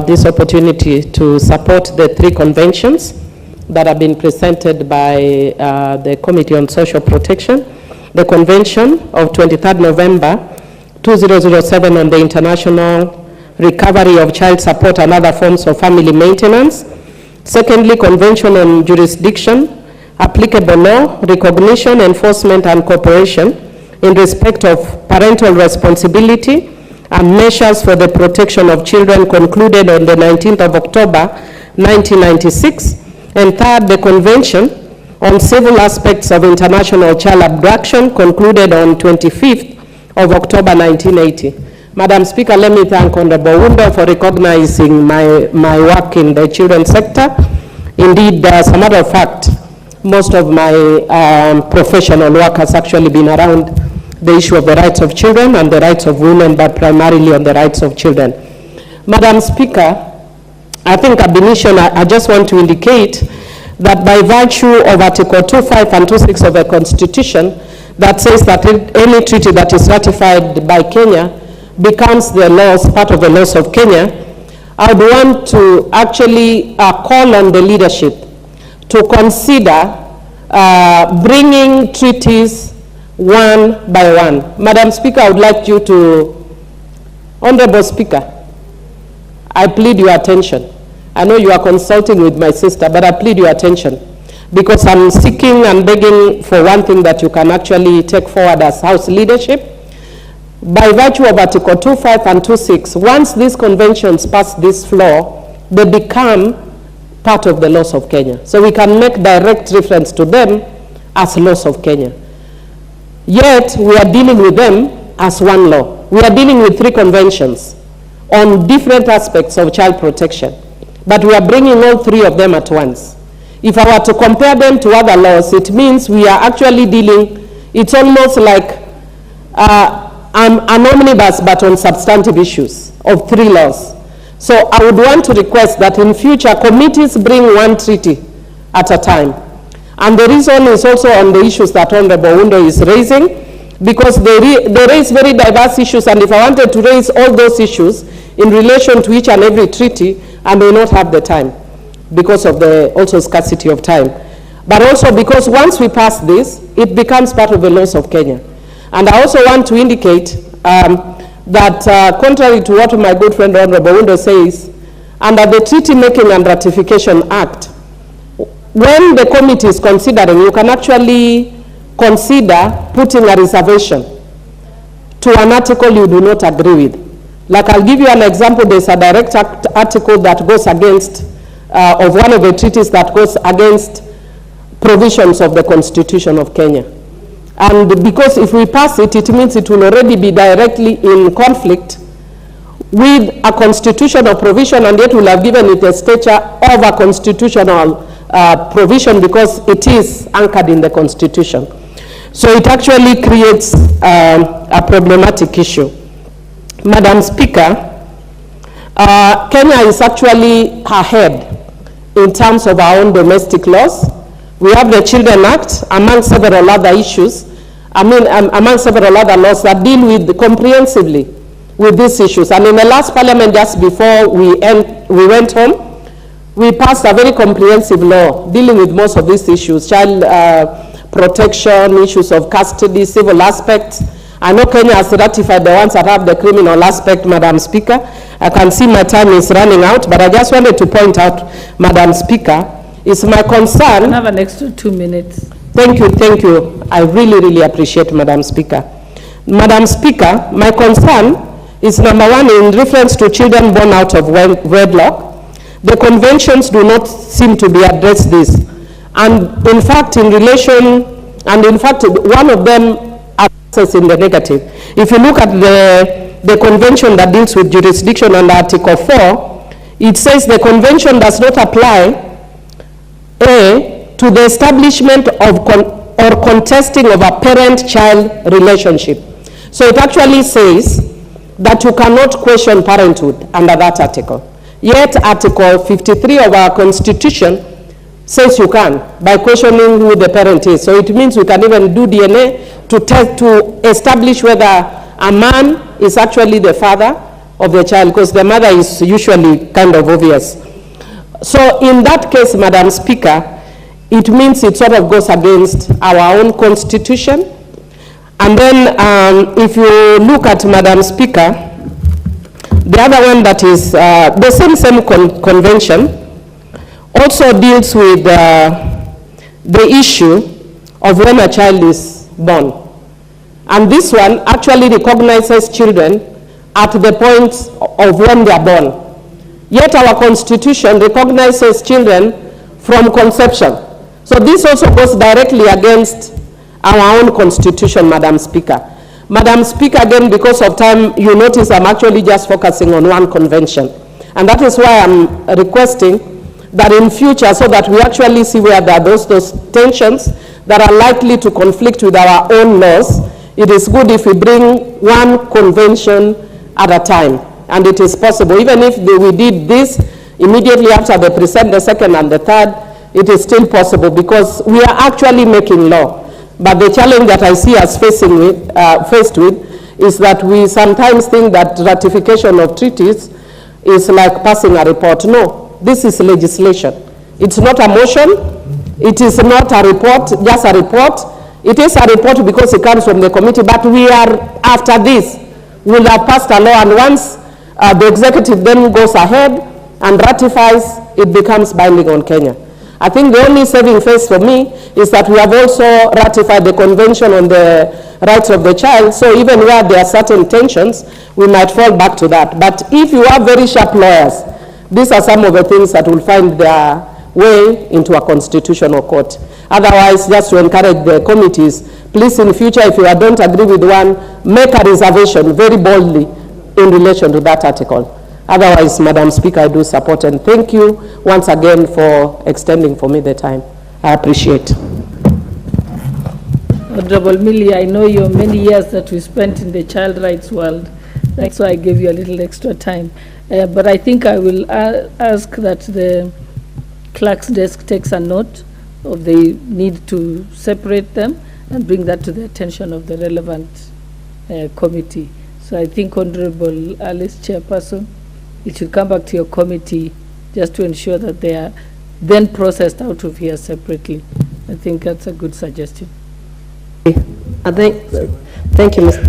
this opportunity to support the 3 conventions that have been presented by the Committee on Social Protection. The Convention of 23rd November 2007 on the International Recovery of Child Support and Other Forms of Family Maintenance. Secondly, Convention on Jurisdiction, Applicable Law, Recognition, Enforcement, and Cooperation in respect of parental responsibility and measures for the protection of children, concluded on the 19th of October 1996. And third, the Convention on Civil Aspects of International Child Abduction, concluded on 25th of October 1980. Madam Speaker, let me thank Honorable Wundo for recognizing my work in the children's sector. Indeed, as a matter of fact, most of my professional work has actually been around the issue of the rights of children and the rights of women, but primarily on the rights of children. Madam Speaker, I think ab initio, I just want to indicate that by virtue of Article 2.5 and 2.6 of the Constitution, that says that any treaty that is ratified by Kenya becomes the laws, part of the laws of Kenya, I would want to actually call on the leadership to consider bringing treaties one by one. Madam Speaker, I would like you to, Honorable Speaker, I plead your attention. I know you are consulting with my sister, but I plead your attention because I'm seeking and begging for one thing that you can actually take forward as House leadership. By virtue of Article 2.5 and 2.6, once these conventions pass this floor, they become part of the laws of Kenya. So we can make direct reference to them as laws of Kenya. Yet, we are dealing with them as one law. We are dealing with 3 conventions on different aspects of child protection, but we are bringing all 3 of them at once. If I were to compare them to other laws, it means we are actually dealing, it's almost like an omnibus, but on substantive issues of 3 laws. So I would want to request that in future, committees bring 1 treaty at a time. And the reason is also on the issues that Honorable Wundo is raising, because they raise very diverse issues, and if I wanted to raise all those issues in relation to each and every treaty, I may not have the time because of the also scarcity of time. But also because once we pass this, it becomes part of the laws of Kenya. And I also want to indicate that contrary to what my good friend Honorable Wundo says, under the Treaty Making and Ratification Act, when the committee is considering, you can actually consider putting a reservation to an article you do not agree with. Like I'll give you an example, there's a direct article that goes against, of one of the treaties that goes against provisions of the Constitution of Kenya. And because if we pass it, it means it will already be directly in conflict with a constitutional provision, and yet will have given it a stature of a constitutional provision because it is anchored in the Constitution. So it actually creates a problematic issue. Madam Speaker, Kenya is actually ahead in terms of our own domestic laws. We have the Children Act, among several other issues, among several other laws that deal with comprehensively with these issues. And in the last parliament, just before we went home, we passed a very comprehensive law dealing with most of these issues, child protection, issues of custody, civil aspects. I know Kenya has ratified the ones that have the criminal aspect, Madam Speaker. I can see my time is running out, but I just wanted to point out, Madam Speaker, it's my concern. I have an extra 2 minutes. Thank you, thank you. I really, really appreciate, Madam Speaker. Madam Speaker, my concern is number 1, in reference to children born out of wedlock. The conventions do not seem to be addressed this. And in fact, one of them is in the negative. If you look at the convention that deals with jurisdiction under Article 4, it says the convention does not apply to the establishment of or contesting of a parent-child relationship. So it actually says that you cannot question parenthood under that article. Yet Article 53 of our Constitution says you can, by questioning who the parent is. So it means we can even do DNA to establish whether a man is actually the father of the child, because the mother is usually kind of obvious. So in that case, Madam Speaker, it means it sort of goes against our own constitution. And then if you look at, Madam Speaker, the other one that is the same convention also deals with the issue of when a child is born. And this one actually recognizes children at the point of when they are born. Yet our constitution recognizes children from conception. So this also goes directly against our own constitution, Madam Speaker. Madam Speaker, again, because of time, you notice I'm actually just focusing on one convention. And that is why I'm requesting that in future, so that we actually see where there are those tensions that are likely to conflict with our own laws, it is good if we bring one convention at a time. And it is possible. Even if we did this immediately after the present, the second and the third, it is still possible because we are actually making law. But the challenge that I see us faced with is that we sometimes think that ratification of treaties is like passing a report. No, this is legislation. It's not a motion. It is not a report, just a report. It is a report because it comes from the committee, but we are, after this, we'll have passed a law, and once the executive then goes ahead and ratifies, it becomes binding on Kenya. I think the only saving face for me is that we have also ratified the Convention on the Rights of the Child, so even where there are certain tensions, we might fall back to that. But if you have very sharp lawyers, these are some of the things that will find their way into a constitutional court. Otherwise, just to encourage the committees, please in future, if you don't agree with one, make a reservation very boldly in relation to that article. Otherwise, Madam Speaker, I do support, and thank you once again for extending for me the time. I appreciate. Honorable Milly, I know your many years that we spent in the child rights world. That's why I gave you a little extra time. But I think I will ask that the clerk's desk takes a note of the need to separate them and bring that to the attention of the relevant committee. So I think, Honorable Alice Chairperson, it should come back to your committee just to ensure that they are then processed out of here separately. I think that's a good suggestion. Thank you, Mr.